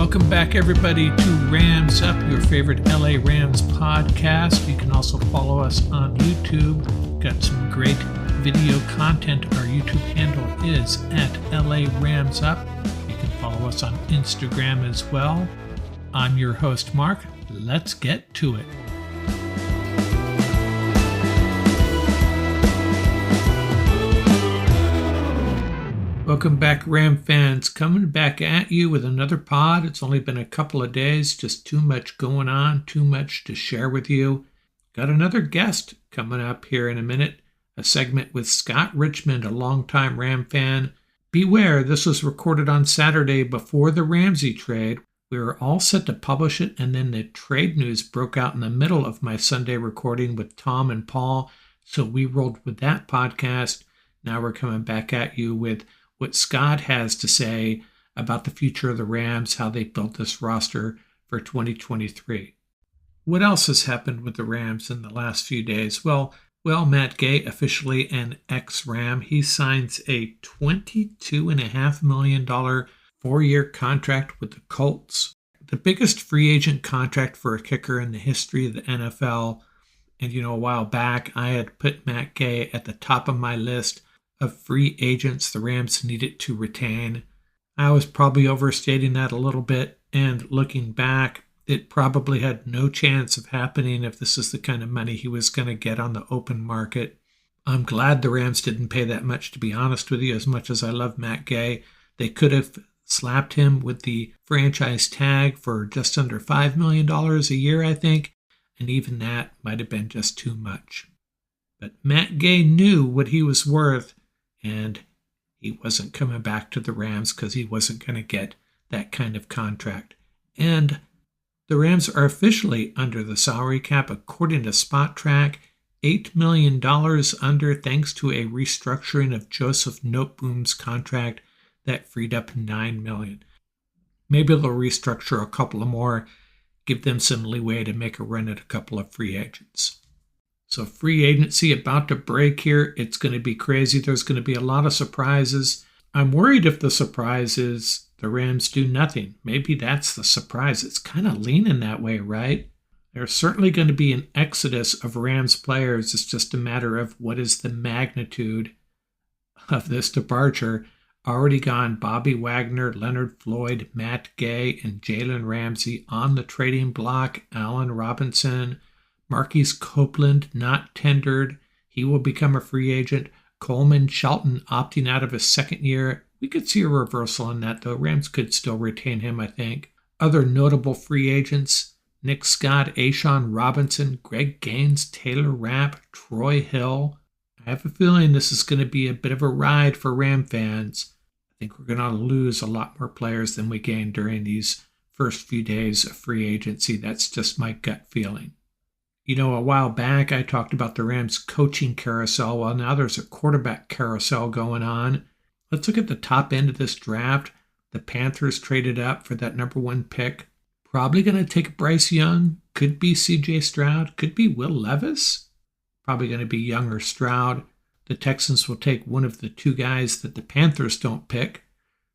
Welcome back, everybody, to Rams Up, your favorite LA Rams podcast. You can also follow us on YouTube. Got some great video content. Our YouTube handle is at LA Rams Up. You can follow us on Instagram as well. I'm your host, Mark. Let's get to it. Welcome back, Ram fans. Coming back at you with another pod. It's only been a couple of days, just too much going on, too much to share with you. Got another guest coming up here in a minute, a segment with Scott Richmond, a longtime Ram fan. Beware, this was recorded on Saturday before the Ramsey trade. We were all set to publish it, and then the trade news broke out in the middle of my Sunday recording with Tom and Paul, so we rolled with that podcast. Now we're coming back at you with what Scott has to say about the future of the Rams, how they built this roster for 2023. What else has happened with the Rams in the last few days? Well, Matt Gay, officially an ex-Ram, he signs a $22.5 million 4-year contract with the Colts, the biggest free agent contract for a kicker in the history of the NFL. And, a while back, I had put Matt Gay at the top of my list of free agents the Rams needed to retain. I was probably overstating that a little bit, and looking back, it probably had no chance of happening if this is the kind of money he was going to get on the open market. I'm glad the Rams didn't pay that much, to be honest with you, as much as I love Matt Gay. They could have slapped him with the franchise tag for just under $5 million a year, I think, and even that might have been just too much. But Matt Gay knew what he was worth, and he wasn't coming back to the Rams because he wasn't going to get that kind of contract. And the Rams are officially under the salary cap, according to Spot Track, $8 million under, thanks to a restructuring of Joseph Noteboom's contract that freed up $9 million. Maybe they'll restructure a couple of more, give them some leeway to make a run at a couple of free agents. So free agency about to break here. It's going to be crazy. There's going to be a lot of surprises. I'm worried if the surprise is the Rams do nothing. Maybe that's the surprise. It's kind of leaning that way, right? There's certainly going to be an exodus of Rams players. It's just a matter of what is the magnitude of this departure. Already gone Bobby Wagner, Leonard Floyd, Matt Gay, and Jalen Ramsey on the trading block. Allen Robinson, Marquise Copeland not tendered. He will become a free agent. Coleman Shelton opting out of his second year. We could see a reversal in that, though. Rams could still retain him, I think. Other notable free agents: Nick Scott, Ashawn Robinson, Greg Gaines, Taylor Rapp, Troy Hill. I have a feeling this is going to be a bit of a ride for Ram fans. I think we're going to lose a lot more players than we gained during these first few days of free agency. That's just my gut feeling. A while back, I talked about the Rams coaching carousel. Well, now there's a quarterback carousel going on. Let's look at the top end of this draft. The Panthers traded up for that number 1 pick. Probably going to take Bryce Young. Could be C.J. Stroud. Could be Will Levis. Probably going to be Young or Stroud. The Texans will take one of the 2 guys that the Panthers don't pick.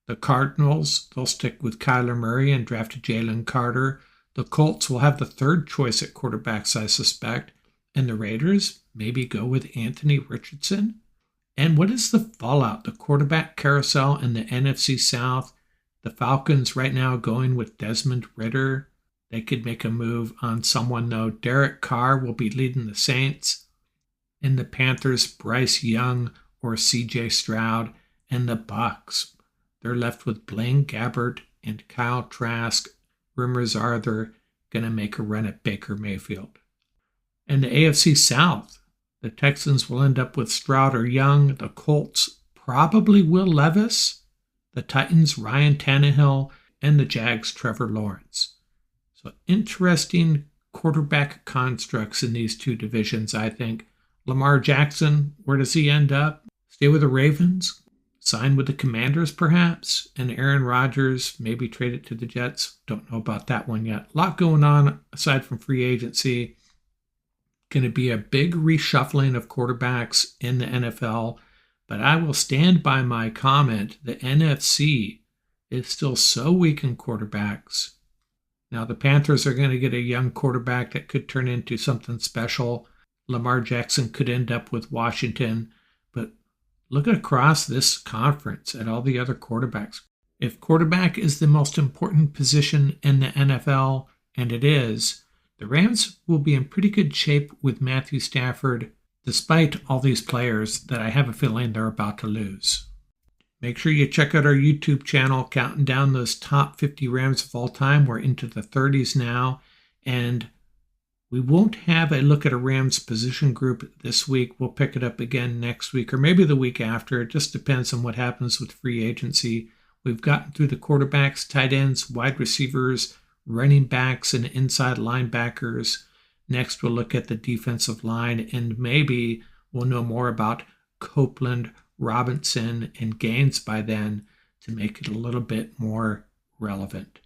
The Cardinals, they'll stick with Kyler Murray and draft Jalen Carter. The Colts will have the 3rd choice at quarterbacks, I suspect. And the Raiders maybe go with Anthony Richardson. And what is the fallout? The quarterback carousel in the NFC South. The Falcons right now going with Desmond Ridder. They could make a move on someone, though. Derek Carr will be leading the Saints. And the Panthers, Bryce Young or C.J. Stroud. And the Bucs, they're left with Blaine Gabbert and Kyle Trask. Rumors are they're going to make a run at Baker Mayfield. And the AFC South, the Texans will end up with Stroud or Young. The Colts, probably Will Levis. The Titans, Ryan Tannehill. And the Jags, Trevor Lawrence. So interesting quarterback constructs in these 2 divisions, I think. Lamar Jackson, where does he end up? Stay with the Ravens? Sign with the Commanders, perhaps? And Aaron Rodgers, maybe trade it to the Jets? Don't know about that one yet. A lot going on aside from free agency. Going to be a big reshuffling of quarterbacks in the NFL. But I will stand by my comment. The NFC is still so weak in quarterbacks. Now, the Panthers are going to get a young quarterback that could turn into something special. Lamar Jackson could end up with Washington, but look across this conference at all the other quarterbacks. If quarterback is the most important position in the NFL, and it is, the Rams will be in pretty good shape with Matthew Stafford, despite all these players that I have a feeling they're about to lose. Make sure you check out our YouTube channel, counting down those top 50 Rams of all time. We're into the 30s now, and we won't have a look at a Rams position group this week. We'll pick it up again next week or maybe the week after. It just depends on what happens with free agency. We've gotten through the quarterbacks, tight ends, wide receivers, running backs, and inside linebackers. Next, we'll look at the defensive line, and maybe we'll know more about Copeland, Robinson, and Gaines by then to make it a little bit more relevant.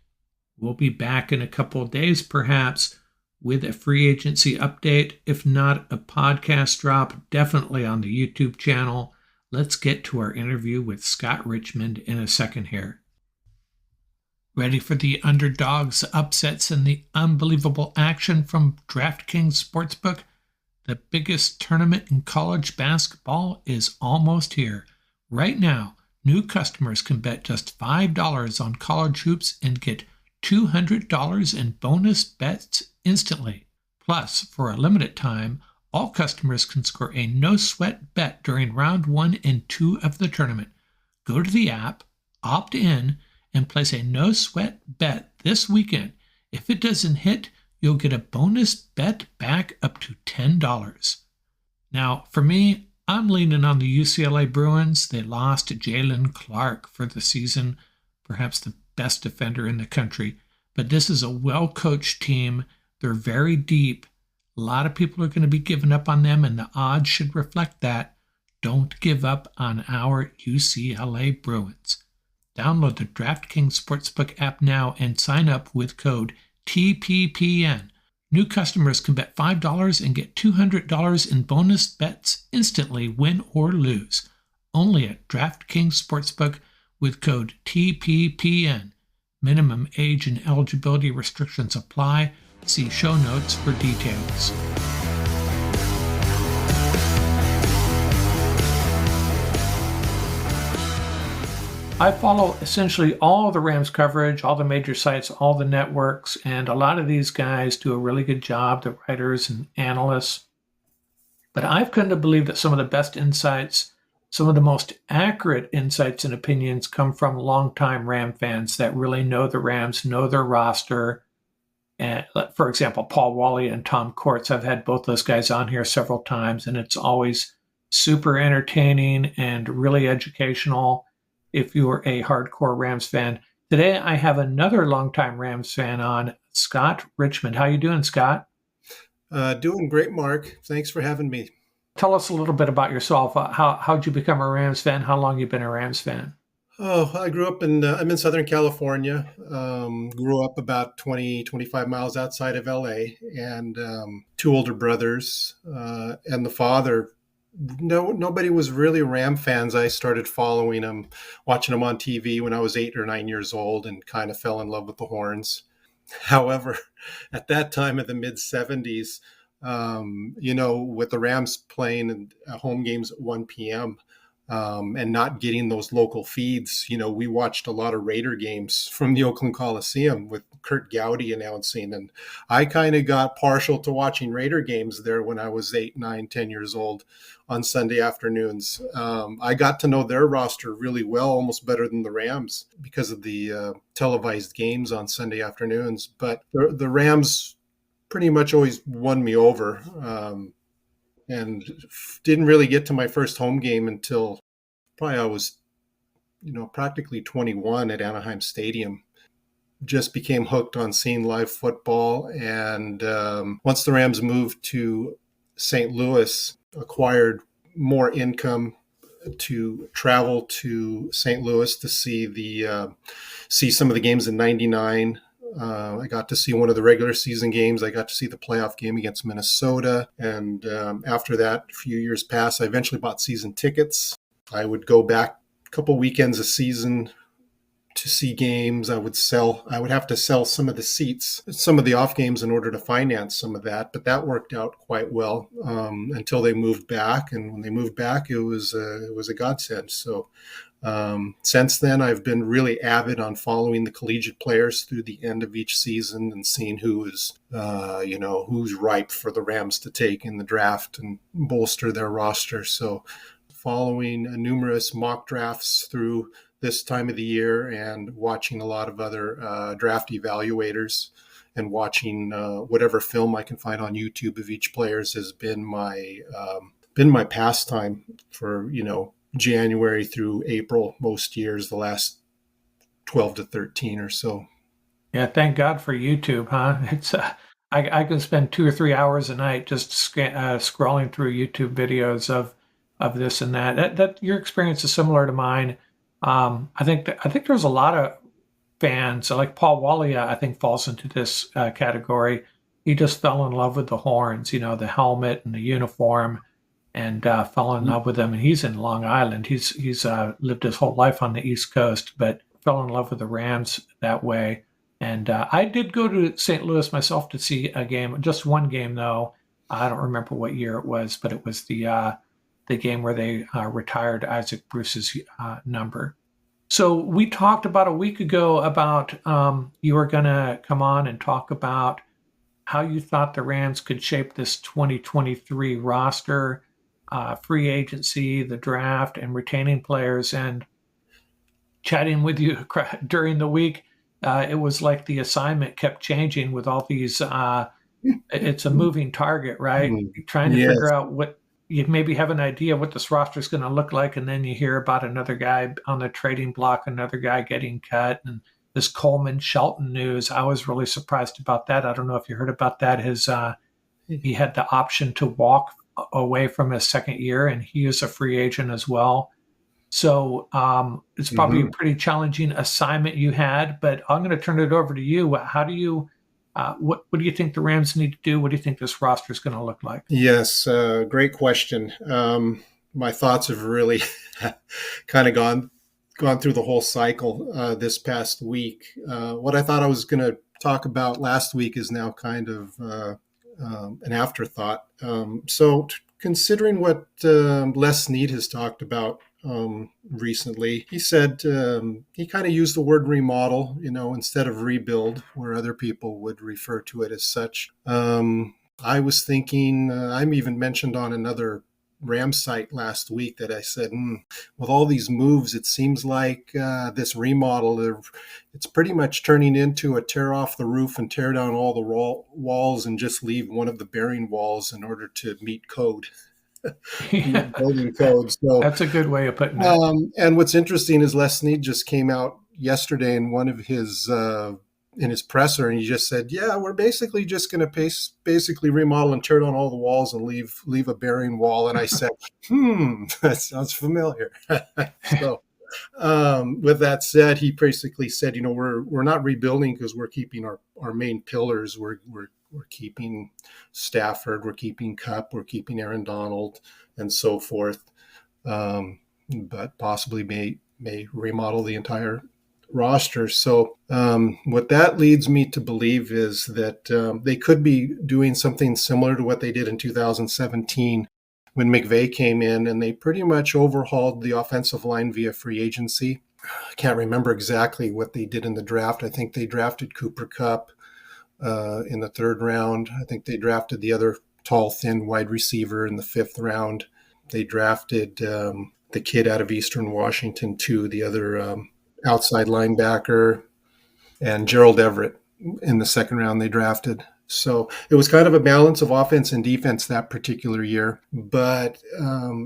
We'll be back in a couple of days, perhaps, with a free agency update. If not a podcast drop, definitely on the YouTube channel. Let's get to our interview with Scott Richmond in a second here. Ready for the underdogs, upsets, and the unbelievable action from DraftKings Sportsbook? The biggest tournament in college basketball is almost here. Right now, new customers can bet just $5 on college hoops and get $200 in bonus bets instantly. Plus, for a limited time, all customers can score a no-sweat bet during round 1 and 2 of the tournament. Go to the app, opt in, and place a no-sweat bet this weekend. If it doesn't hit, you'll get a bonus bet back up to $10. Now, for me, I'm leaning on the UCLA Bruins. They lost Jalen Clark for the season, perhaps the best defender in the country. But this is a well-coached team. They're very deep. A lot of people are going to be giving up on them, and the odds should reflect that. Don't give up on our UCLA Bruins. Download the DraftKings Sportsbook app now and sign up with code TPPN. New customers can bet $5 and get $200 in bonus bets instantly, win or lose. Only at DraftKings Sportsbook with code TPPN. Minimum age and eligibility restrictions apply. See show notes for details. I follow essentially all the Rams coverage, all the major sites, all the networks, and a lot of these guys do a really good job, the writers and analysts. But I've come to believe that some of the best insights, some of the most accurate insights and opinions come from longtime Ram fans that really know the Rams, know their roster. And for example, Paul Wally and Tom Courts, I've had both those guys on here several times, and it's always super entertaining and really educational if you are a hardcore Rams fan. Today, I have another longtime Rams fan on, Scott Richmond. How you doing, Scott? Doing great, Mark. Thanks for having me. Tell us a little bit about yourself. How'd you become a Rams fan? How long you been a Rams fan? Oh, I grew up I'm in Southern California. Grew up about 20, 25 miles outside of LA, and two older brothers, and the father. Nobody was really Ram fans. I started following them, watching them on TV when I was 8 or 9 years old, and kind of fell in love with the Horns. However, at that time in the mid 70s, with the Rams playing home games at 1 p.m., and not getting those local feeds, we watched a lot of Raider games from the Oakland Coliseum with Kurt Gowdy announcing. And I kind of got partial to watching Raider games there when I was 8, 9, 10 years old on Sunday afternoons. I got to know their roster really well, almost better than the Rams because of the televised games on Sunday afternoons. But the Rams pretty much always won me over. And didn't really get to my first home game until probably I was, practically 21 at Anaheim Stadium. Just became hooked on seeing live football. And once the Rams moved to St. Louis, acquired more income to travel to St. Louis to see some of the games in '99. I got to see one of the regular season games. I got to see the playoff game against Minnesota. And after that, a few years passed. I eventually bought season tickets. I would go back a couple weekends a season to see games. I would have to sell some of the seats, some of the off games in order to finance some of that. But that worked out quite well until they moved back. And when they moved back, it was a godsend. So since then, I've been really avid on following the collegiate players through the end of each season and seeing who is, who's ripe for the Rams to take in the draft and bolster their roster. So following numerous mock drafts through this time of the year and watching a lot of other draft evaluators and watching whatever film I can find on YouTube of each players has been my pastime for, January through April most years, the last 12 to 13 or so. Yeah, thank God for YouTube, huh? It's I can spend 2 or 3 hours a night just scrolling through YouTube videos of this and that. That your experience is similar to mine. I think there's a lot of fans like Paul Walia. I think falls into this category. He just fell in love with the horns, the helmet and the uniform, and fell in love with them. And he's in Long Island. He's lived his whole life on the East Coast, but fell in love with the Rams that way. And I did go to St. Louis myself to see a game, just one game though. I don't remember what year it was, but it was the game where they retired Isaac Bruce's number. So we talked about a week ago about you were going to come on and talk about how you thought the Rams could shape this 2023 roster, free agency, the draft, and retaining players. And chatting with you during the week, it was like the assignment kept changing with all these. It's a moving target, right? You're trying to figure out what you maybe have an idea what this roster is going to look like, and then you hear about another guy on the trading block, another guy getting cut, and this Coleman Shelton news. I was really surprised about that. I don't know if you heard about that. He had the option to walk away from his second year, and he is a free agent as well. So it's probably a pretty challenging assignment you had, but I'm going to turn it over to you. How do you, what do you think the Rams need to do? What do you think this roster is going to look like? Yes, great question. My thoughts have really kind of gone through the whole cycle this past week. What I thought I was going to talk about last week is now kind of an afterthought. So considering what Les Snead has talked about recently, he said he kind of used the word remodel, instead of rebuild, where other people would refer to it as such. I was thinking, I'm even mentioned on another Ram site last week that I said, with all these moves, it seems like this remodel, it's pretty much turning into a tear off the roof and tear down all the walls and just leave one of the bearing walls in order to meet code. Yeah, Building code. So that's a good way of putting it. and what's interesting is Les Snead just came out yesterday in one of his in his presser, and he just said, "Yeah, we're basically just going to basically remodel and tear down all the walls and leave a bearing wall." And I said, that sounds familiar." So with that said, he basically said, we're not rebuilding because we're keeping our main pillars. We're keeping Stafford, we're keeping Kupp, we're keeping Aaron Donald, and so forth. But possibly may remodel the entire roster. So what that leads me to believe is that they could be doing something similar to what they did in 2017 when McVay came in, and they pretty much overhauled the offensive line via free agency. I can't remember exactly what they did in the draft. I think they drafted Cooper Kupp in the third round. I think they drafted the other tall, thin wide receiver in the fifth round. They drafted the kid out of Eastern Washington too, the other outside linebacker, and Gerald Everett in the second round they drafted. So it was kind of a balance of offense and defense that particular year. But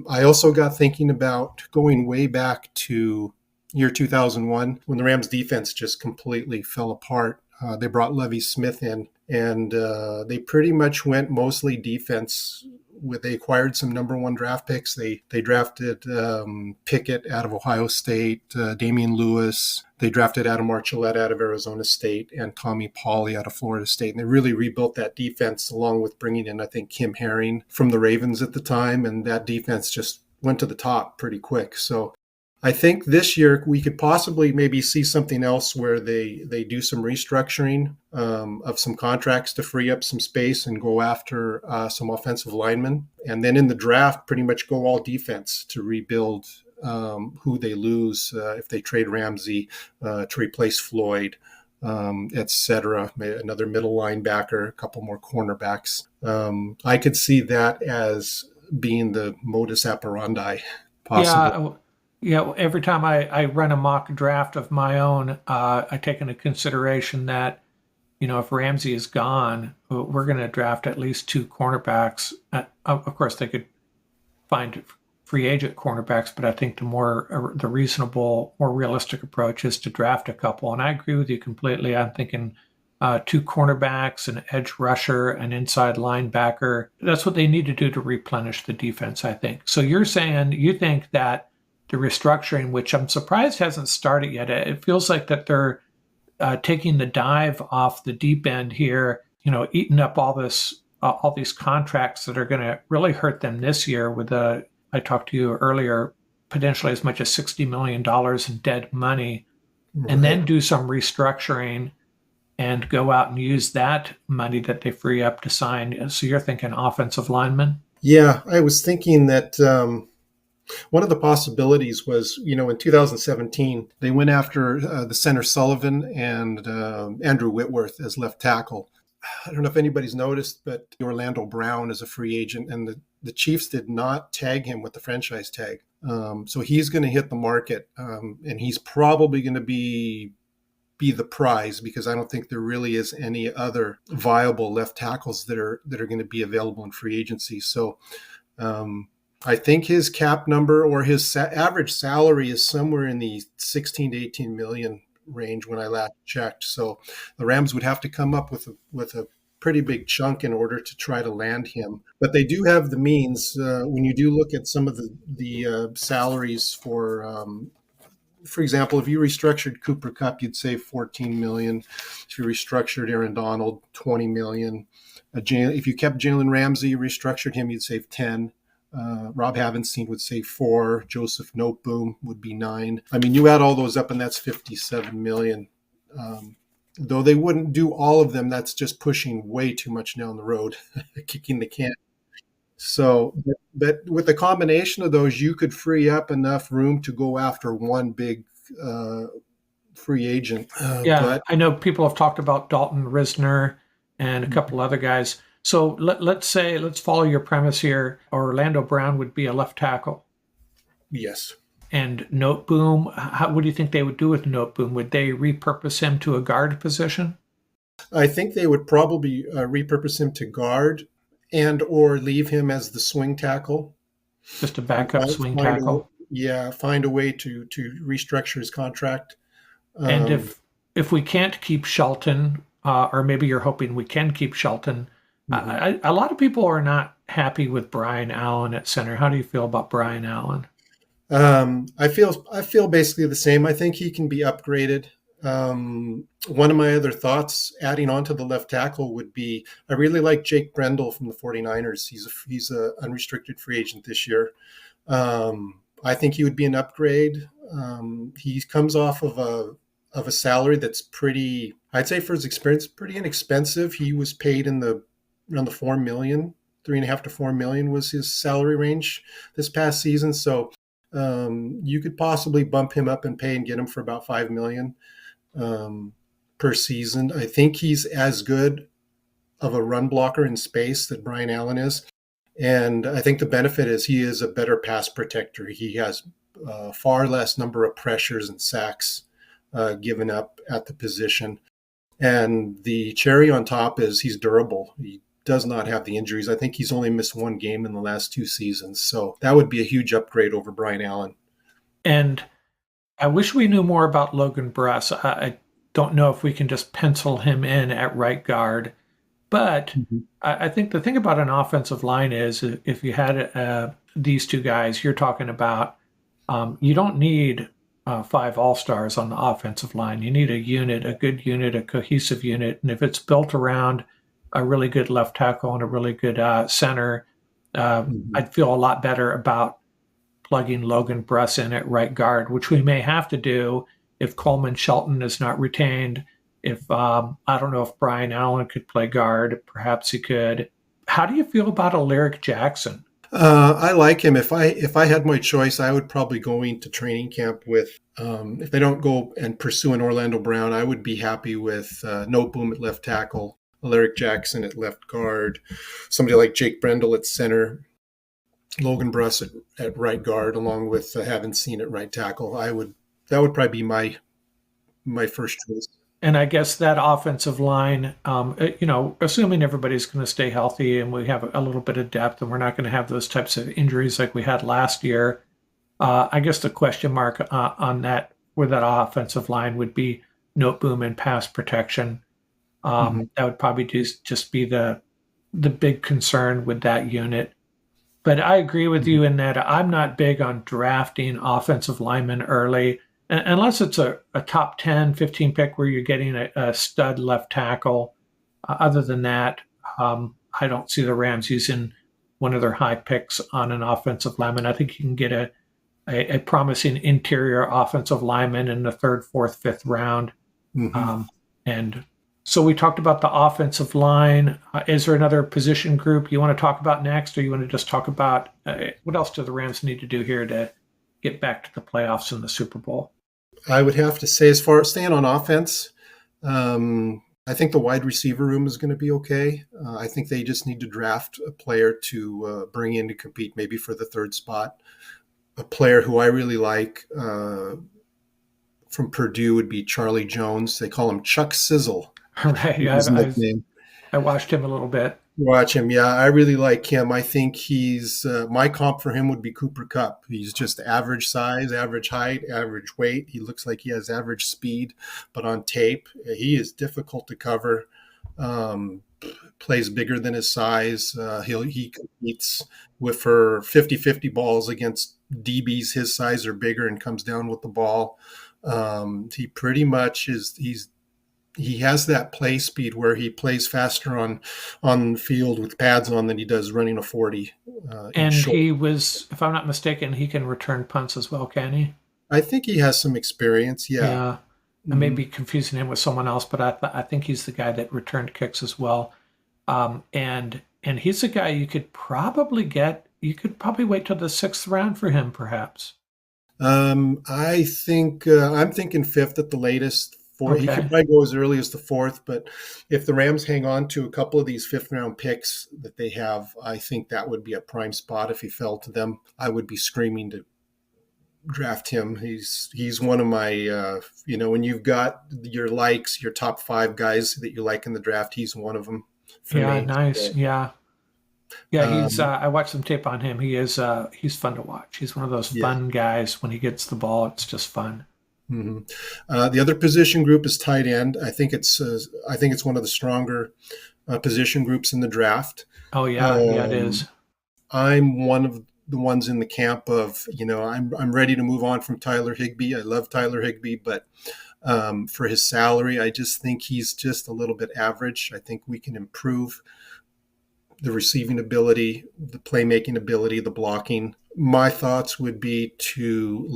I also got thinking about going way back to year 2001 when the Rams defense just completely fell apart. They brought Lovie Smith in, and they pretty much went mostly defense. They acquired some number one draft picks. They drafted Pickett out of Ohio State, Damian Lewis. They drafted Adam Archuleta out of Arizona State and Tommy Pauly out of Florida State. And they really rebuilt that defense along with bringing in, I think, Kim Herring from the Ravens at the time. And that defense just went to the top pretty quick. So I think this year we could possibly maybe see something else where they do some restructuring of some contracts to free up some space and go after some offensive linemen, and then in the draft, pretty much go all defense to rebuild who they lose if they trade Ramsey to replace Floyd, etc. Another middle linebacker, a couple more cornerbacks. I could see that as being the modus operandi, possibly. Yeah, yeah. Every time I run a mock draft of my own, I take into consideration that if Ramsey is gone, we're going to draft at least two cornerbacks. Of course, they could find free agent cornerbacks, but I think the reasonable, more realistic approach is to draft a couple. And I agree with you completely. I'm thinking two cornerbacks, an edge rusher, an inside linebacker. That's what they need to do to replenish the defense, I think. So you're saying you think that the restructuring, which I'm surprised hasn't started yet, it feels like that they're taking the dive off the deep end here, eating up all these contracts that are going to really hurt them this year with I talked to you earlier, potentially as much as $60 million in dead money, and Right. then do some restructuring and go out and use that money that they free up to sign. So you're thinking offensive linemen? Yeah, I was thinking that one of the possibilities was, in 2017, they went after the center Sullivan and Andrew Whitworth as left tackle. I don't know if anybody's noticed, but Orlando Brown is a free agent, and the Chiefs did not tag him with the franchise tag. So he's going to hit the market, and he's probably going to be the prize, because I don't think there really is any other viable left tackles that are going to be available in free agency. So I think his cap number or his average salary is somewhere in the 16 to 18 million range when I last checked. So the Rams would have to come up with a pretty big chunk in order to try to land him. But they do have the means. When you do look at some of the salaries for example, if you restructured Cooper Kupp, you'd save 14 million. If you restructured Aaron Donald, 20 million. If you kept Jalen Ramsey, restructured him, you'd save 10. Rob Havenstein would save 4. Joseph Noteboom would be 9. I mean, you add all those up, and that's 57 million. Though they wouldn't do all of them, that's just pushing way too much down the road, kicking the can. So, but with the combination of those, you could free up enough room to go after one big uh, free agent. Yeah, But I know people have talked about Dalton Risner and a couple other guys. So let's follow your premise here. Orlando Brown would be a left tackle. yes, And Noteboom, what do you think they would do with Noteboom? Would they repurpose him to a guard position? I think they would probably repurpose him to guard and or leave him as the swing tackle. Just a backup swing Find a tackle? find a way to restructure his contract. And Um, if we can't keep Shelton, or maybe you're hoping we can keep Shelton, mhm. a lot of people are not happy with Brian Allen at center. How do you feel about Brian Allen? I feel basically the same. I think he can be upgraded. One of my other thoughts, adding on to the left tackle, would be I really like Jake Brendel from the 49ers. He's a unrestricted free agent this year. I think he would be an upgrade. He comes off of a salary that's pretty, I'd say for his experience, pretty inexpensive. He was paid in the around the 4 million, 3.5 to 4 million was his salary range this past season. So you could possibly bump him up in pay and get him for about 5 million um, per season. I think he's as good of a run blocker in space that Brian Allen is. And I think the benefit is he is a better pass protector. He has far less number of pressures and sacks given up at the position. And the cherry on top is he's durable. He does not have the injuries. I think he's only missed one game in the last 2 seasons. So that would be a huge upgrade over Brian Allen. And I wish we knew more about Logan Bruss. I don't know if we can just pencil him in at right guard. But Mhm. I think the thing about an offensive line is if you had these two guys you're talking about, you don't need 5 all-stars on the offensive line. You need a unit, a good unit, a cohesive unit. And if it's built around a really good left tackle and a really good center, Mhm. I'd feel a lot better about plugging Logan Bruss in at right guard, which we may have to do if Coleman Shelton is not retained. If I don't know if Brian Allen could play guard, perhaps he could. How do you feel about Alaric Jackson? I like him. If I had my choice, I would probably go into training camp with. If they don't go and pursue an Orlando Brown, I would be happy with No Boom at left tackle, Alaric Jackson at left guard, somebody like Jake Brendel at center, Logan Bruss at right guard, along with Haven't Seen at right tackle. That would probably be my first choice. And I guess that offensive line, assuming everybody's going to stay healthy and we have a little bit of depth and we're not going to have those types of injuries like we had last year, I guess the question mark on that with that offensive line would be note boom and pass protection. Mm-hmm. That would probably just be the big concern with that unit. But I agree with you in that I'm not big on drafting offensive linemen early, unless it's a top 10, 15 pick where you're getting a stud left tackle. Other than that, I don't see the Rams using one of their high picks on an offensive lineman. I think you can get a promising interior offensive lineman in the third, fourth, fifth round. Mm-hmm. And so we talked about the offensive line. Is there another position group you want to talk about next, or you want to just talk about what else do the Rams need to do here to get back to the playoffs and the Super Bowl? I would have to say, as far as staying on offense, I think the wide receiver room is going to be okay. I think they just need to draft a player to bring in to compete maybe for the third spot. A player who I really like from Purdue would be Charlie Jones. They call him Chuck Sizzle. Right. His nickname. I watched him a little bit. Watch him. Yeah, I really like him. I think he's my comp for him would be Cooper Kupp. He's just average size, average height, average weight. He looks like he has average speed, but on tape, he is difficult to cover. Plays bigger than his size. He competes with her 50-50 balls against DBs his size or bigger and comes down with the ball. He pretty much he has that play speed where he plays faster on the field with pads on than he does running a 40. And he was, if I'm not mistaken, he can return punts as well, can he? I think he has some experience. Yeah. Mm-hmm. I may be confusing him with someone else, but I think he's the guy that returned kicks as well. And he's a guy you could probably get. You could probably wait till the 6th round for him, perhaps. I think I'm thinking 5th at the latest. Okay. He could probably go as early as the 4th, but if the Rams hang on to a couple of these 5th round picks that they have, I think that would be a prime spot. If he fell to them, I would be screaming to draft him. He's one of my, when you've got your likes, your top 5 guys that you like in the draft, he's one of them. Yeah, me. Nice. So, yeah. He's. I watched some tape on him. He's fun to watch. He's one of those fun guys. When he gets the ball, it's just fun. Mm-hmm. The other position group is tight end. I think it's one of the stronger position groups in the draft. Oh yeah, it is. I'm one of the ones in the camp of I'm ready to move on from Tyler Higbee. I love Tyler Higbee, but for his salary, I just think he's just a little bit average. I think we can improve the receiving ability, the playmaking ability, the blocking. My thoughts would be to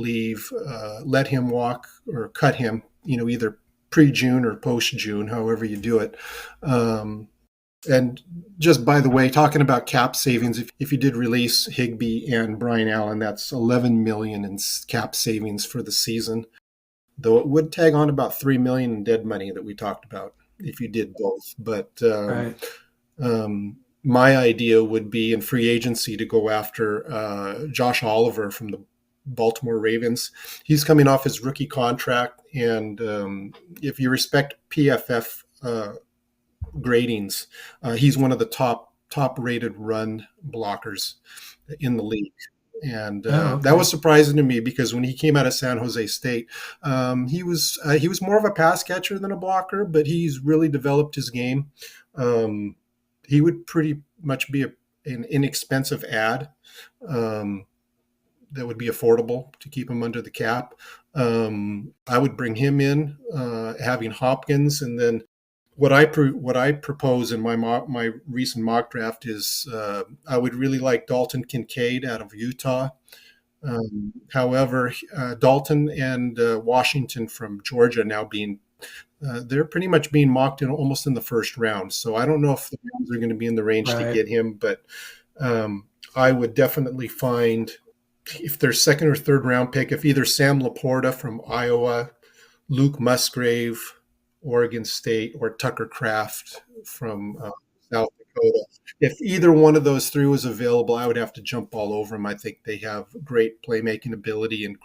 let him walk or cut him, either pre-June or post-June, however you do it. And just by the way, talking about cap savings, if you did release Higbee and Brian Allen, that's $11 million in cap savings for the season, though it would tag on about $3 million in dead money that we talked about if you did both. But right. My idea would be in free agency to go after Josh Oliver from the Baltimore Ravens. He's coming off his rookie contract, and if you respect PFF gradings, he's one of the top rated run blockers in the league. And that was surprising to me because when he came out of San Jose State, he was more of a pass catcher than a blocker, but he's really developed his game. He would pretty much be an inexpensive ad that would be affordable to keep him under the cap. I would bring him in, having Hopkins, and then what I propose in my recent mock draft is I would really like Dalton Kincaid out of Utah. However, Dalton and Washington from Georgia now being they're pretty much being mocked in almost in the first round. So I don't know if the Rams are going to be in the range to Right. get him, but I would definitely find if their second or third round pick, if either Sam Laporta from Iowa, Luke Musgrave, Oregon State, or Tucker Kraft from South Dakota. If either one of those three was available, I would have to jump all over them. I think they have great playmaking ability and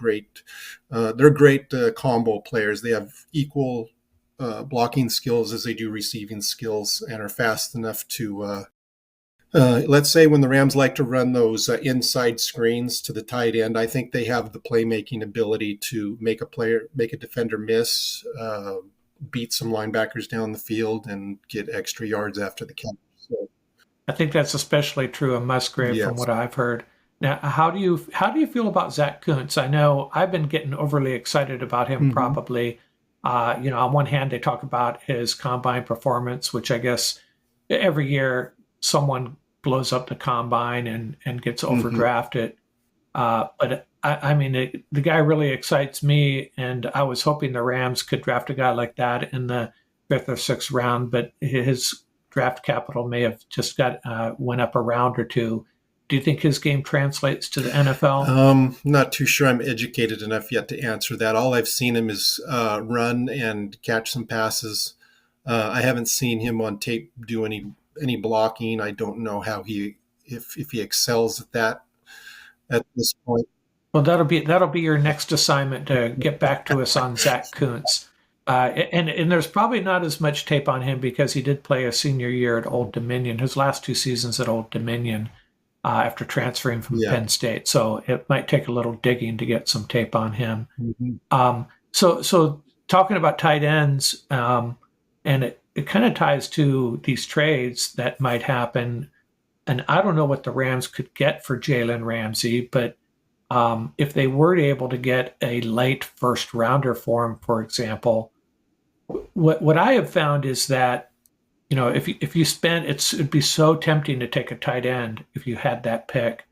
they're great combo players. They have equal blocking skills as they do receiving skills and are fast enough to let's say when the Rams like to run those inside screens to the tight end, I think they have the playmaking ability to make a defender miss, beat some linebackers down the field, and get extra yards after the catch. So, I think that's especially true of Musgrave from yes. what I've heard. Now, how do you feel about Zach Kuntz? I know I've been getting overly excited about him. Mm-hmm. Probably, on one hand, they talk about his combine performance, which I guess every year someone blows up the combine and gets Mm-hmm. overdrafted. But I mean, the guy really excites me, and I was hoping the Rams could draft a guy like that in the fifth or sixth round. But his draft capital may have just got went up a round or two. Do you think his game translates to the NFL? Not too sure I'm educated enough yet to answer that. All I've seen him is run and catch some passes. I haven't seen him on tape do any blocking. I don't know how he if he excels at that at this point. Well, that'll be your next assignment to get back to us on Zach Kuntz. And there's probably not as much tape on him because he did play a senior year at Old Dominion, his last two seasons at Old Dominion after transferring from Yeah. Penn State. So it might take a little digging to get some tape on him. Mm-hmm. So talking about tight ends, and it kind of ties to these trades that might happen. And I don't know what the Rams could get for Jalen Ramsey, but if they were able to get a late first rounder for him, for example, what I have found is that if you spend it'd be so tempting to take a tight end if you had that pick,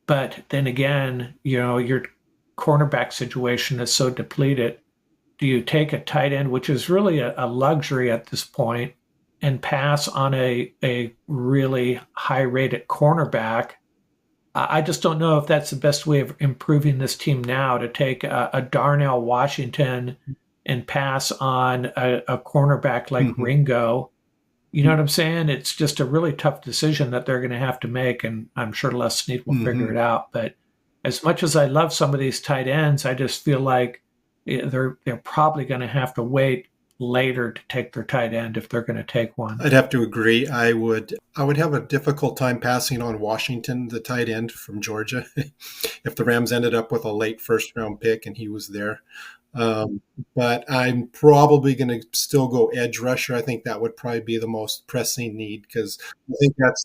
but then again, your cornerback situation is so depleted. Do you take a tight end, which is really a luxury at this point, and pass on a really high rated cornerback? I just don't know if that's the best way of improving this team now to take a Darnell Washington and pass on a cornerback like Mm-hmm. Ringo. You know what I'm saying? It's just a really tough decision that they're going to have to make, and I'm sure Les Snead will figure Mm-hmm. it out. But as much as I love some of these tight ends, I just feel like they're probably going to have to wait later to take their tight end if they're going to take one. I'd have to agree. I would have a difficult time passing on Washington, the tight end from Georgia, if the Rams ended up with a late first round pick and he was there. Um, but I'm probably going to still go edge rusher. I think that would probably be the most pressing need because I think that's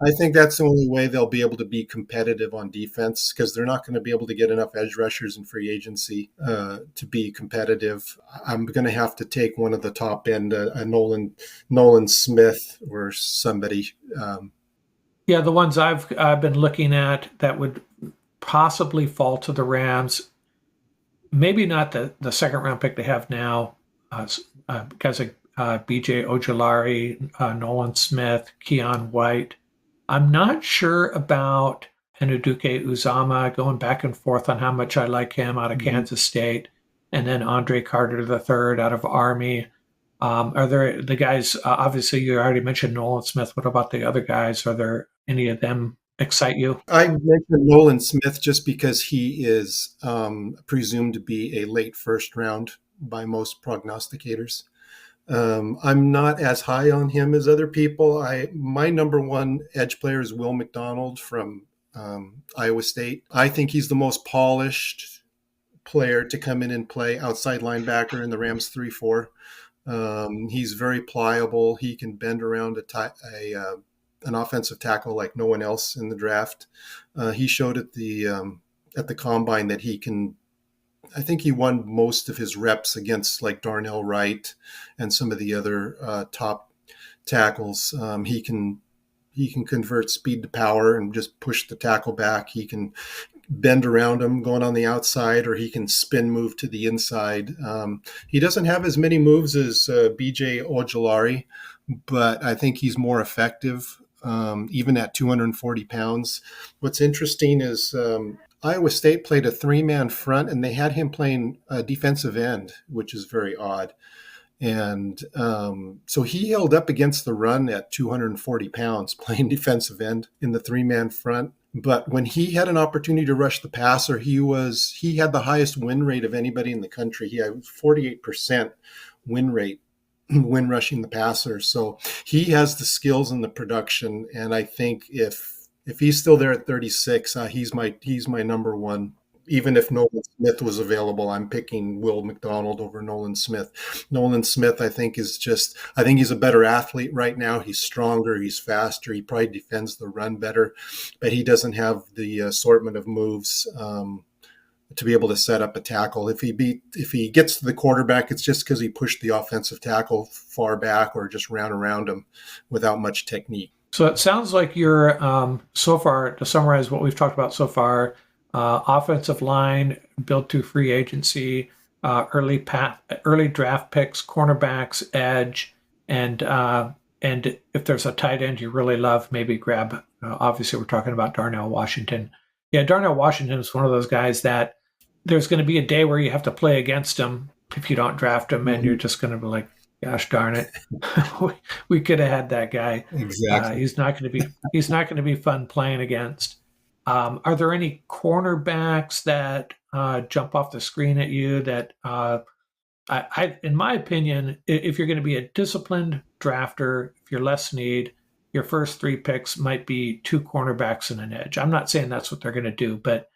I think that's the only way they'll be able to be competitive on defense because they're not going to be able to get enough edge rushers in free agency to be competitive. I'm going to have to take one of the top end, a Nolan Smith or somebody. Yeah, the ones I've been looking at that would possibly fall to the Rams. Maybe not the second round pick they have now, because of B.J. Ojolari, Nolan Smith, Keon White. I'm not sure about Enuduke Uzama, going back and forth on how much I like him out of Mhm. Kansas State, and then Andre Carter III out of Army. Are there the guys? Obviously, you already mentioned Nolan Smith. What about the other guys? Are there any of them excite you? I mentioned Nolan Smith just because he is presumed to be a late first round by most prognosticators. I'm not as high on him as other people. My number one edge player is Will McDonald from Iowa State. I think he's the most polished player to come in and play outside linebacker in the Rams 3-4. He's very pliable. He can bend around an offensive tackle like no one else in the draft. He showed at the combine that he can. I think he won most of his reps against like Darnell Wright and some of the other top tackles. He can convert speed to power and just push the tackle back. He can bend around him going on the outside, or he can spin move to the inside. He doesn't have as many moves as BJ Ojolari, but I think he's more effective, even at 240 pounds. What's interesting is Iowa State played a three-man front, and they had him playing defensive end, which is very odd. And so he held up against the run at 240 pounds, playing defensive end in the three-man front. But when he had an opportunity to rush the passer, he had the highest win rate of anybody in the country. He had 48% win rate when rushing the passer. So he has the skills and the production. And I think if he's still there at 36, he's my number one. Even if Nolan Smith was available, I'm picking Will McDonald over Nolan Smith. Nolan Smith, I think he's a better athlete right now. He's stronger, he's faster, he probably defends the run better, but he doesn't have the assortment of moves to be able to set up a tackle. If he gets to the quarterback, it's just because he pushed the offensive tackle far back or just ran around him without much technique. So it sounds like you're, so far, to summarize what we've talked about so far, offensive line built through free agency, early draft picks, cornerbacks, edge, and if there's a tight end you really love, maybe grab. Obviously, we're talking about Darnell Washington. Yeah, Darnell Washington is one of those guys that there's going to be a day where you have to play against him if you don't draft him, and you're just going to be like, gosh darn it, we could have had that guy. Exactly. He's not going to be fun playing against. Are there any cornerbacks that jump off the screen at you that, in my opinion, if you're going to be a disciplined drafter, if you're less need, your first three picks might be two cornerbacks and an edge. I'm not saying that's what they're going to do, but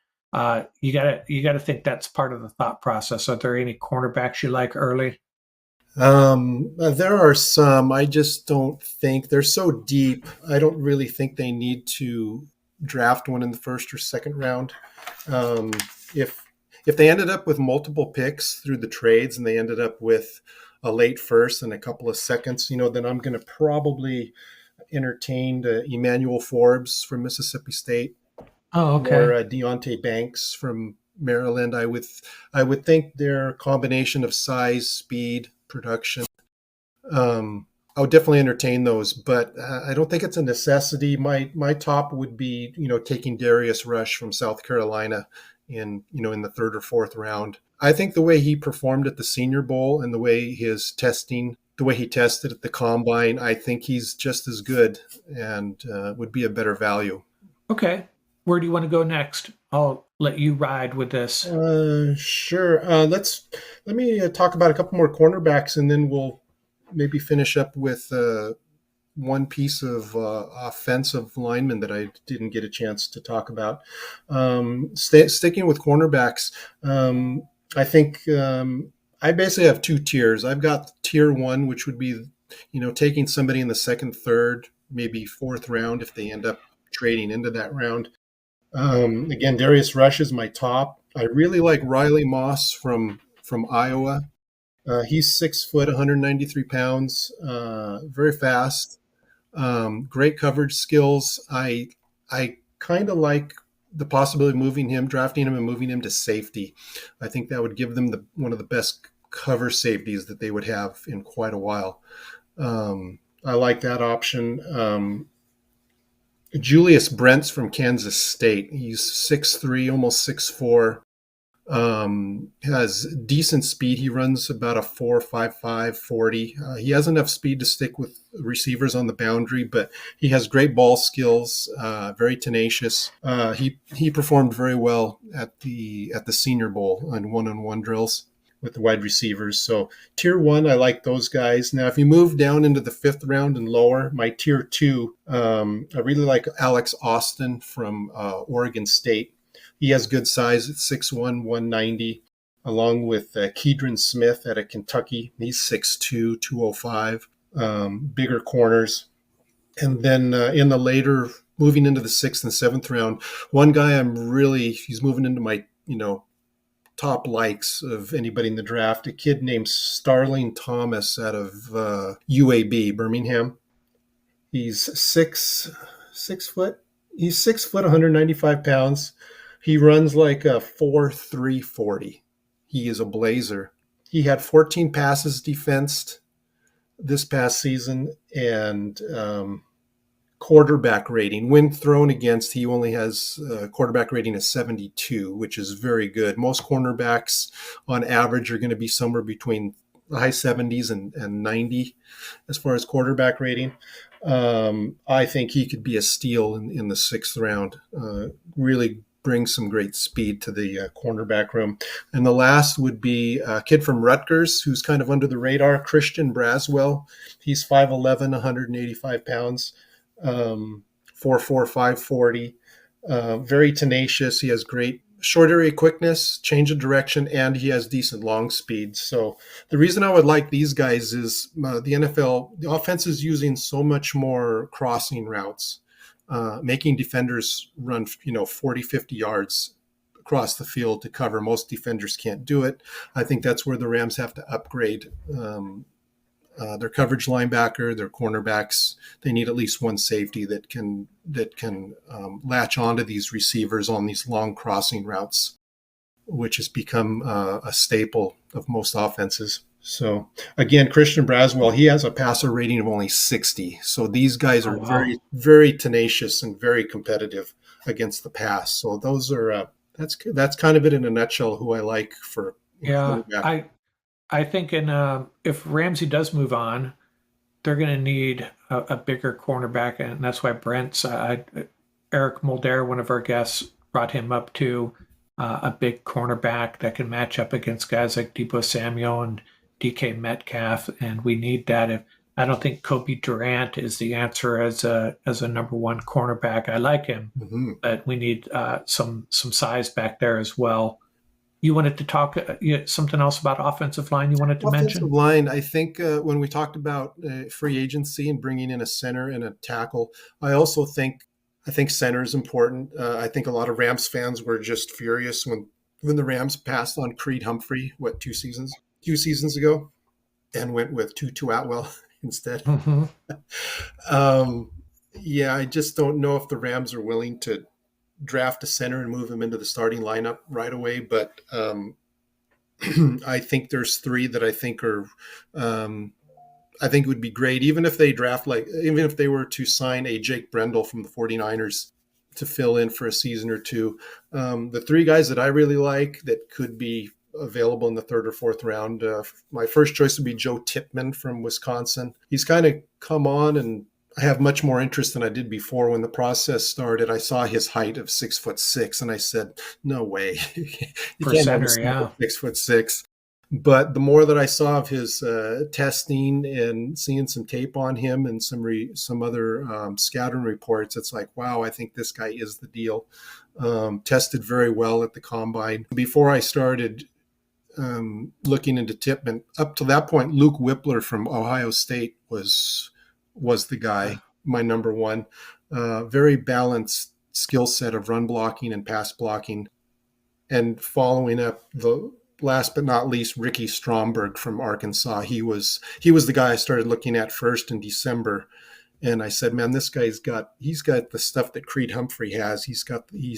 you gotta think that's part of the thought process. Are there any cornerbacks you like early? There are some. I just don't think they're so deep. I don't really think they need to draft one in the first or second round. Um, if they ended up with multiple picks through the trades and they ended up with a late first and a couple of seconds, then I'm going to probably entertain Emmanuel Forbes from Mississippi State. Oh, okay. Or Deontay Banks from Maryland. I would think their combination of size, speed, production. I would definitely entertain those, but I don't think it's a necessity. My top would be taking Darius Rush from South Carolina in the third or fourth round. I think the way he performed at the Senior Bowl and the way he tested at the combine, I think he's just as good and would be a better value. Okay. Where do you want to go next? I'll let you ride with this. Sure. Let me talk about a couple more cornerbacks, and then we'll maybe finish up with one piece of offensive lineman that I didn't get a chance to talk about. Sticking with cornerbacks, I think I basically have two tiers. I've got tier one, which would be, taking somebody in the second, third, maybe fourth round if they end up trading into that round. Again, Darius Rush is my top. I really like Riley Moss from Iowa. He's 6 foot, 193 pounds, very fast, great coverage skills. I kind of like the possibility of drafting him and moving him to safety. I think that would give them one of the best cover safeties that they would have in quite a while. I like that option. Julius Brents from Kansas State. He's 6'3", almost 6'4". Has decent speed. He runs about a 4.55 40. He has enough speed to stick with receivers on the boundary, but he has great ball skills. Very tenacious. He performed very well at the Senior Bowl on one-on-one drills with the wide receivers. So tier one, I like those guys. Now, if you move down into the fifth round and lower, my tier two, I really like Alex Austin from Oregon State. He has good size at 6'1", 190, along with Kedron Smith out of Kentucky. He's 6'2", 205, bigger corners. And then in the later, moving into the sixth and seventh round, one guy he's moving into my, top likes of anybody in the draft, a kid named Starling Thomas out of UAB, Birmingham. He's 6 foot. He's 6 foot, 195 pounds. He runs like a 4.340. He is a blazer. He had 14 passes defensed this past season, and quarterback rating, when thrown against, he only has a quarterback rating of 72, which is very good. Most cornerbacks on average are going to be somewhere between the high 70s and 90 as far as quarterback rating. I think he could be a steal in the sixth round. Really brings some great speed to the cornerback room. And the last would be a kid from Rutgers who's kind of under the radar, Christian Braswell. He's 5'11", 185 pounds, 4'4", 540. Very tenacious. He has great short area quickness, change of direction, and he has decent long speed. So the reason I would like these guys is the NFL, the offense is using so much more crossing routes, making defenders run, 40, 50 yards across the field to cover. Most defenders can't do it. I think that's where the Rams have to upgrade their coverage linebacker, their cornerbacks. They need at least one safety that can latch onto these receivers on these long crossing routes, which has become a staple of most offenses. So again, Christian Braswell, he has a passer rating of only 60. So these guys Oh are wow. very, very tenacious and very competitive against the pass. So those are that's kind of it in a nutshell. Who I like for Yeah, cornerback. I think if Ramsey does move on, they're going to need a bigger cornerback, and that's why Eric Mulder, one of our guests, brought him up to a big cornerback that can match up against guys like Debo Samuel and DK Metcalf, and we need that. If I don't think Kobe Durant is the answer as a number one cornerback. I like him, Mm-hmm. but we need some size back there as well. You wanted to talk something else about offensive line you wanted to Offensive mention? line, I think when we talked about free agency and bringing in a center and a tackle, I also think center is important. I think a lot of Rams fans were just furious when the Rams passed on Creed Humphrey, what, 2 seasons ago, and went with Tutu Atwell instead. Mm-hmm. Um, yeah, I just don't know if the Rams are willing to draft a center and move him into the starting lineup right away, but I think there's three that um, I think would be great, even if they draft even if they were to sign a Jake Brendel from the 49ers to fill in for a season or two. The three guys that I really like that could be available in the third or fourth round. My first choice would be Joe Tipman from Wisconsin. He's kind of come on, and I have much more interest than I did before. When the process started, I saw his height of 6'6", and I said, "No way, you For can't have a center, center yeah. 6'6". But the more that I saw of his testing and seeing some tape on him and some other scattering reports, it's like, wow, I think this guy is the deal. Tested very well at the combine. Before I started looking into Tipman, up to that point, Luke Whippler from Ohio State was the guy, my number one. Very balanced skill set of run blocking and pass blocking, and following up the last but not least, Ricky Stromberg from Arkansas. He was the guy I started looking at first in December, and I said, man, this he's got the stuff that Creed Humphrey has. He's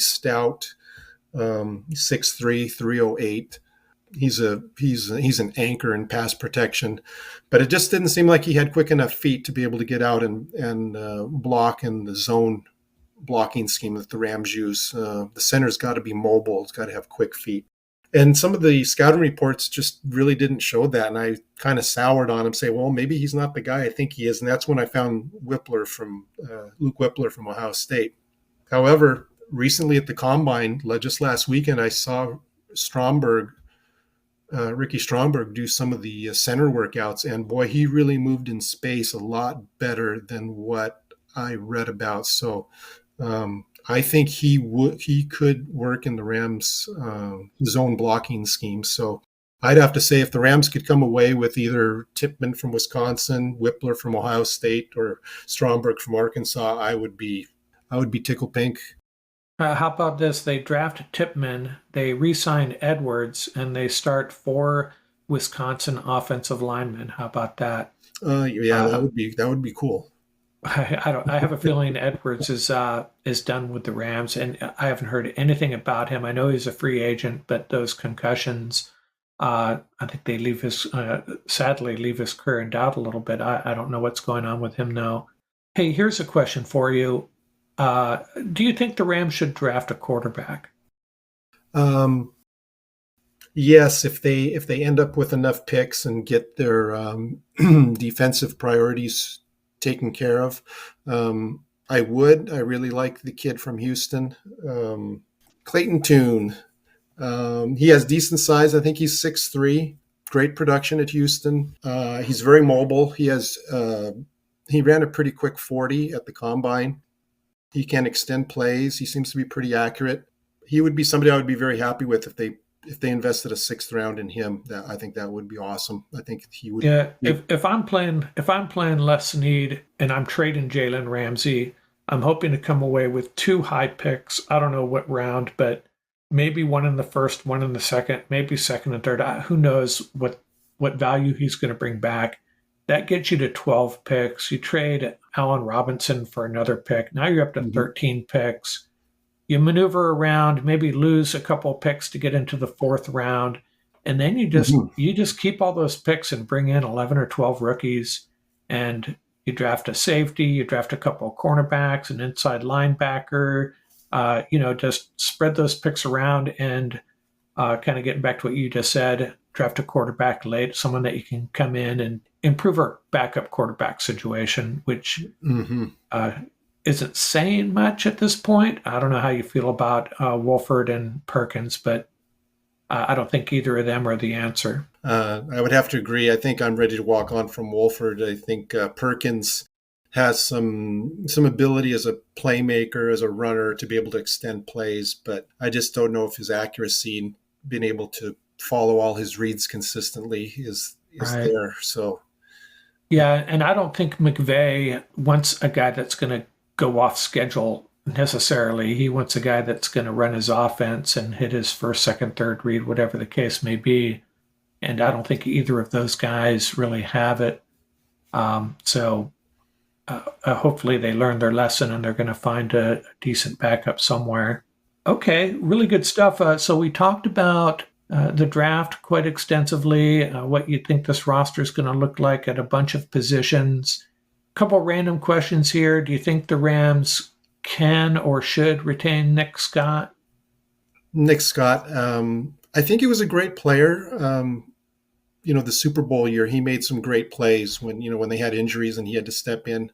stout, 6'3", 308. He's an anchor in pass protection, but it just didn't seem like he had quick enough feet to be able to get out and block in the zone blocking scheme that the Rams use. The center's got to be mobile. It's got to have quick feet. And some of the scouting reports just really didn't show that. And I kind of soured on him, say, well, maybe he's not the guy I think he is. And that's when I found Luke Whippler from Ohio State. However, recently at the combine, just last weekend, I saw Ricky Stromberg do some of the center workouts. And boy, he really moved in space a lot better than what I read about. So I think he could work in the Rams' zone blocking scheme. So I'd have to say if the Rams could come away with either Tipman from Wisconsin, Whippler from Ohio State, or Stromberg from Arkansas, I would be tickled pink. How about this? They draft Tipman, they re-sign Edwards, and they start four Wisconsin offensive linemen. How about that? Yeah, that Uh, would be cool. I don't. I have a feeling Edwards is done with the Rams, and I haven't heard anything about him. I know he's a free agent, but those concussions, I think they leave his sadly leave his career in doubt a little bit. I don't know what's going on with him now. Hey, here's a question for you. Do you think the Rams should draft a quarterback? Um, yes, if they end up with enough picks and get their defensive priorities taken care of, I would. I really like the kid from Houston, Clayton Tune. He has decent size. I think he's 6'3". Great production at Houston. He's very mobile. He ran a pretty quick 40 at the combine. He can extend plays. He seems to be pretty accurate. He would be somebody I would be very happy with if they invested a sixth round in him. I think that would be awesome. I think he would. Yeah, if I'm playing less need and I'm trading Jalen Ramsey, I'm hoping to come away with two high picks. I don't know what round, but maybe one in the first, one in the second, maybe second and third. Who knows what value he's going to bring back? That gets you to 12 picks. You trade Allen Robinson for another pick. Now you're up to Mhm. 13 picks. You maneuver around, maybe lose a couple of picks to get into the fourth round, and then you just Mhm. you just keep all those picks and bring in 11 or 12 rookies, and you draft a safety, you draft a couple of cornerbacks, an inside linebacker, just spread those picks around and kind of getting back to what you just said, draft a quarterback late, someone that you can come in and improve our backup quarterback situation, which Mhm. uh, isn't saying much at this point. I don't know how you feel about Wolford and Perkins, but I don't think either of them are the answer. I would have to agree. I think I'm ready to walk on from Wolford. I think Perkins has some ability as a playmaker, as a runner, to be able to extend plays, but I just don't know if his accuracy and being able to follow all his reads consistently is Right. there. So Yeah, and I don't think McVay wants a guy that's going to go off schedule necessarily. He wants a guy that's going to run his offense and hit his first, second, third read, whatever the case may be. And I don't think either of those guys really have it. So hopefully they learn their lesson and they're going to find a decent backup somewhere. Okay, really good stuff. So we talked about the draft quite extensively, what you think this roster is going to look like at a bunch of positions. Couple random questions here. Do you think the Rams can or should retain Nick Scott? Nick Scott, I think he was a great player. The Super Bowl year, he made some great plays when they had injuries and he had to step in.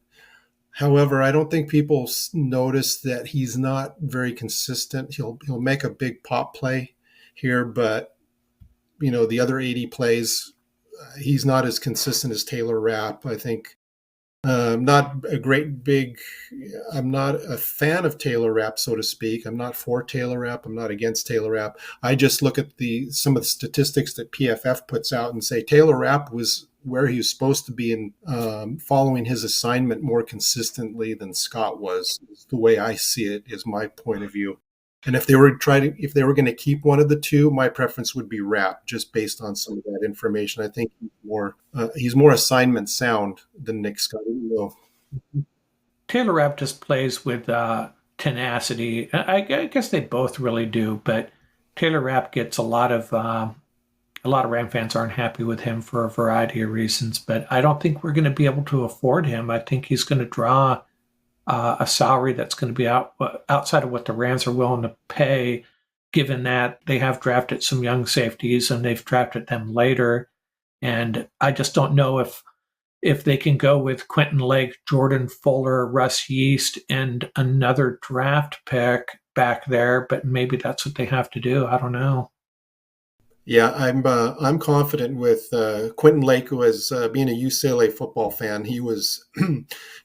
However, I don't think people notice that he's not very consistent. He'll make a big pop play here, but the other 80 plays, he's not as consistent as Taylor Rapp. I think not a great big. I'm not a fan of Taylor Rapp, so to speak. I'm not for Taylor Rapp. I'm not against Taylor Rapp. I just look at some of the statistics that PFF puts out and say Taylor Rapp was where he was supposed to be in following his assignment more consistently than Scott was. The way I see it is my point of view. And if they were going to keep one of the two, my preference would be Rapp, just based on some of that information. I think he's more assignment sound than Nick Scott. Taylor Rapp just plays with tenacity. I guess they both really do, but Taylor Rapp gets a lot of Ram fans aren't happy with him for a variety of reasons, but I don't think we're going to be able to afford him. I think he's going to draw a salary that's going to be outside of what the Rams are willing to pay, given that they have drafted some young safeties and they've drafted them later. And I just don't know if they can go with Quentin Lake, Jordan Fuller, Russ Yeast, and another draft pick back there. But maybe that's what they have to do. I don't know. Yeah, I'm confident with Quentin Lake, who as being a UCLA football fan, he was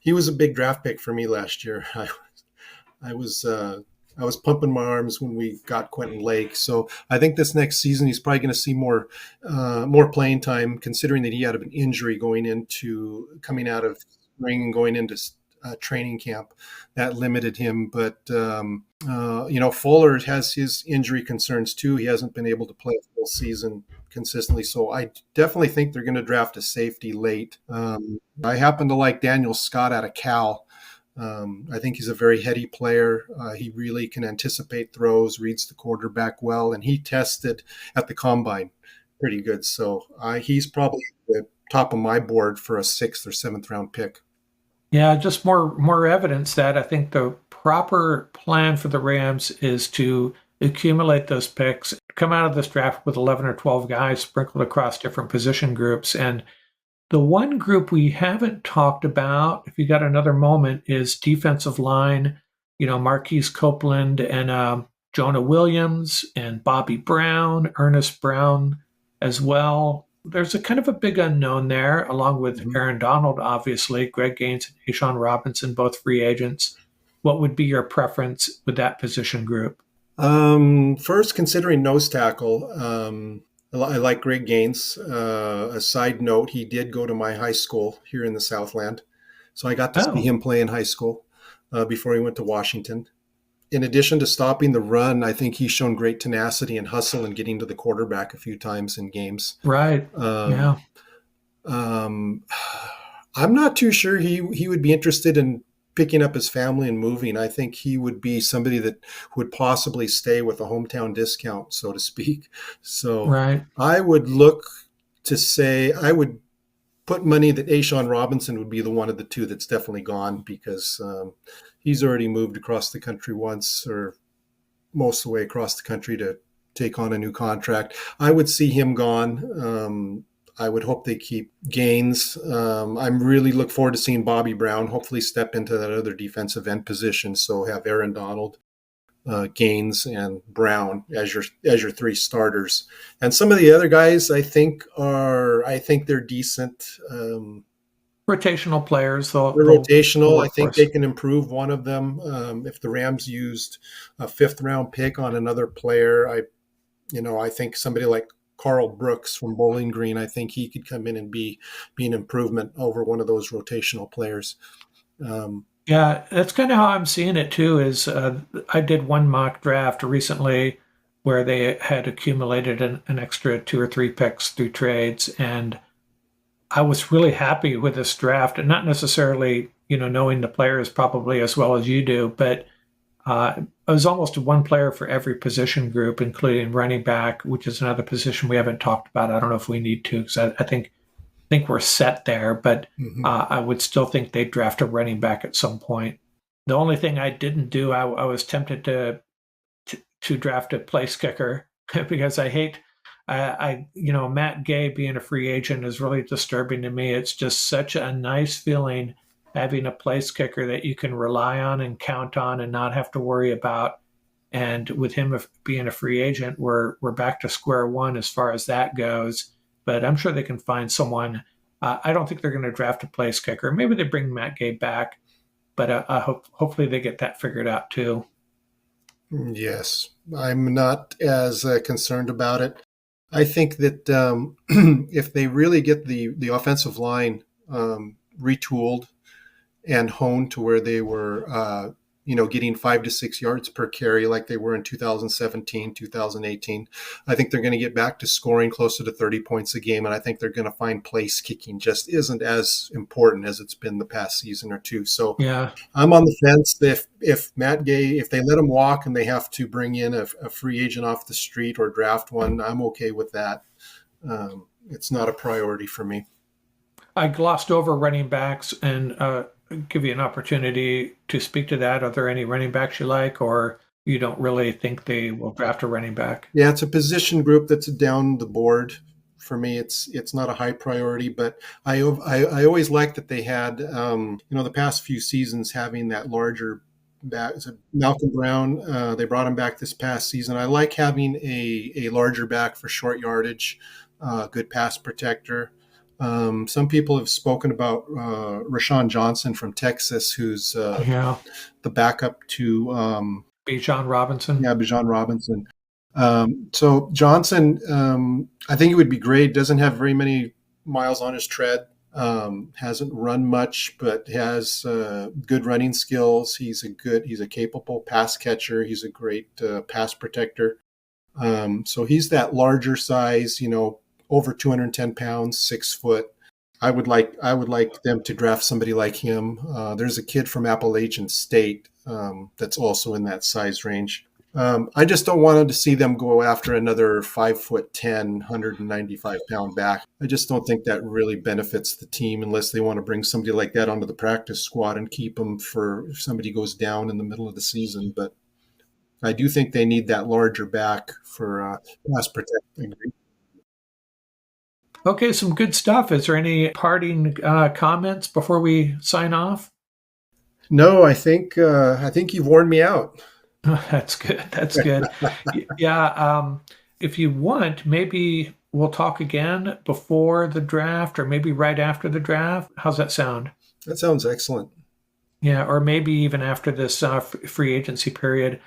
he was a big draft pick for me last year. I was I was pumping my arms when we got Quentin Lake. So I think this next season he's probably going to see more playing time, considering that he had an injury coming out of spring and going into training camp that limited him. But Fuller has his injury concerns too. He hasn't been able to play a full season consistently. So I definitely think they're going to draft a safety late. I happen to like Daniel Scott out of Cal. I think he's a very heady player. He really can anticipate throws, reads the quarterback well, and he tested at the combine pretty good. So he's probably the top of my board for a 6th or 7th round pick. Yeah, just more evidence that I think the proper plan for the Rams is to accumulate those picks, come out of this draft with 11 or 12 guys sprinkled across different position groups. And the one group we haven't talked about, if you got another moment, is defensive line. Marquise Copeland and Jonah Williams and Bobby Brown, Ernest Brown as well. There's a kind of a big unknown there, along with Mhm. Aaron Donald, obviously, Greg Gaines and Ashawn Robinson, both free agents. What would be your preference with that position group? First, considering nose tackle, I like Greg Gaines. A side note, he did go to my high school here in the Southland. So I got to see Oh, him play in high school before he went to Washington. In addition to stopping the run, I think he's shown great tenacity and hustle in getting to the quarterback a few times in games. right. Um, Yeah, um, I'm not too sure he would be interested in picking up his family and moving. I think he would be somebody that would possibly stay with a hometown discount, so to speak. So right. I would look to say I would put money that Ashawn Robinson would be the one of the two that's definitely gone because he's already moved across the country once or most of the way across the country to take on a new contract. I would see him gone. I would hope they keep Gaines. I'm really look forward to seeing Bobby Brown hopefully step into that other defensive end position. So have Aaron Donald, Gaines, and Brown as your three starters. And some of the other guys I think they're decent. Rotational players, They're they'll rotational. I work for think they us. can improve one of them. If the Rams used a 5th round pick on another player, I think somebody like Carl Brooks from Bowling Green, I think he could come in and be an improvement over one of those rotational players. Um, Yeah, that's kind of how I'm seeing it too. Is I did one mock draft recently where they had accumulated an extra 2 or 3 picks through trades, and I was really happy with this draft, and not necessarily knowing the players probably as well as you do, but it was almost one player for every position group, including running back, which is another position we haven't talked about. I don't know if we need to, because I think we're set there, but mhm. I would still think they'd draft a running back at some point. The only thing I didn't do, I was tempted to draft a place kicker because I hate, Matt Gay being a free agent is really disturbing to me. It's just such a nice feeling having a place kicker that you can rely on and count on and not have to worry about. And with him being a free agent, we're back to square one as far as that goes. But I'm sure they can find someone. I don't think they're going to draft a place kicker. Maybe they bring Matt Gay back, but hopefully they get that figured out too. Yes, I'm not as concerned about it. I think that if they really get the offensive line retooled and honed to where they were, getting 5 to 6 yards per carry like they were in 2017, 2018. I think they're going to get back to scoring closer to 30 points a game. And I think they're going to find place kicking just isn't as important as it's been the past season or two. So Yeah, I'm on the fence. If Matt Gay, if they let him walk and they have to bring in a free agent off the street or draft one, I'm okay with that. It's not a priority for me. I glossed over running backs and give you an opportunity to speak to that. Are there any running backs you like, or you don't really think they will draft a running back? Yeah, it's a position group that's down the board. For me, it's not a high priority, but I always liked that they had the past few seasons having that larger back. So Malcolm Brown, they brought him back this past season. I like having a larger back for short yardage, good pass protector. Some people have spoken about Rashawn Johnson from Texas, who's Yeah, the backup to Bijan Robinson. yeah, Bijan Robinson. So Johnson, I think it would be great. Doesn't have very many miles on his tread. Hasn't run much, but has good running skills. He's a capable pass catcher. He's a great pass protector. So he's that larger size, over 210 pounds, 6 foot. I would like them to draft somebody like him. There's a kid from Appalachian State that's also in that size range. I just don't want to see them go after another 5'10", 195-pound back. I just don't think that really benefits the team unless they want to bring somebody like that onto the practice squad and keep them for if somebody goes down in the middle of the season. But I do think they need that larger back for pass protection. Okay, some good stuff. Is there any parting comments before we sign off? No, I think you've worn me out. That's good. That's good. Yeah. If you want, maybe we'll talk again before the draft or maybe right after the draft. How's that sound? That sounds excellent. Yeah, or maybe even after this free agency period,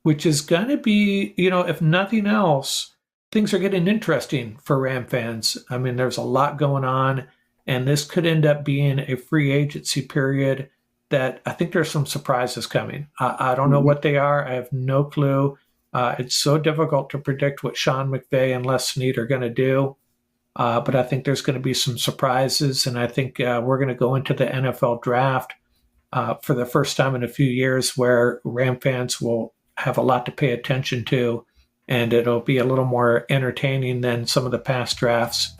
which is going to be, if nothing else, things are getting interesting for Ram fans. I mean, there's a lot going on, and this could end up being a free agency period that I think there's some surprises coming. I don't know what they are. I have no clue. It's so difficult to predict what Sean McVay and Les Snead are going to do. But I think there's going to be some surprises, and I think we're going to go into the NFL draft for the first time in a few years where Ram fans will have a lot to pay attention to, and it'll be a little more entertaining than some of the past drafts.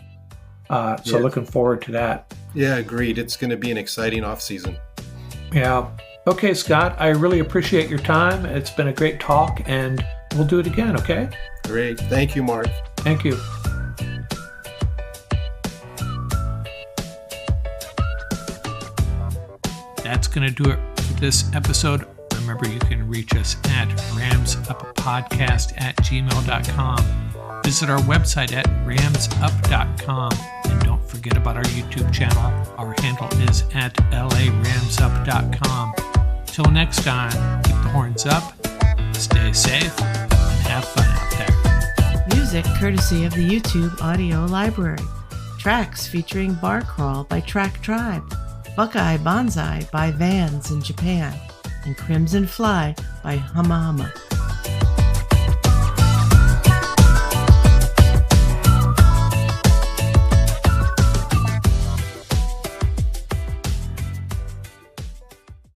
So looking forward to that. Yeah, agreed. It's going to be an exciting offseason. Yeah. Okay, Scott, I really appreciate your time. It's been a great talk, and we'll do it again, okay? Great. Thank you, Mark. Thank you. That's going to do it for this episode. Remember, you can reach us at ramsuppodcast@gmail.com. Visit our website at ramsup.com. And don't forget about our YouTube channel. Our handle is at laramsup.com. Till next time, keep the horns up, stay safe, and have fun out there. Music courtesy of the YouTube audio library. Tracks featuring Bar Crawl by Track Tribe, Buckeye Bonsai by Vans in Japan, and Crimson Fly by Hama Hama.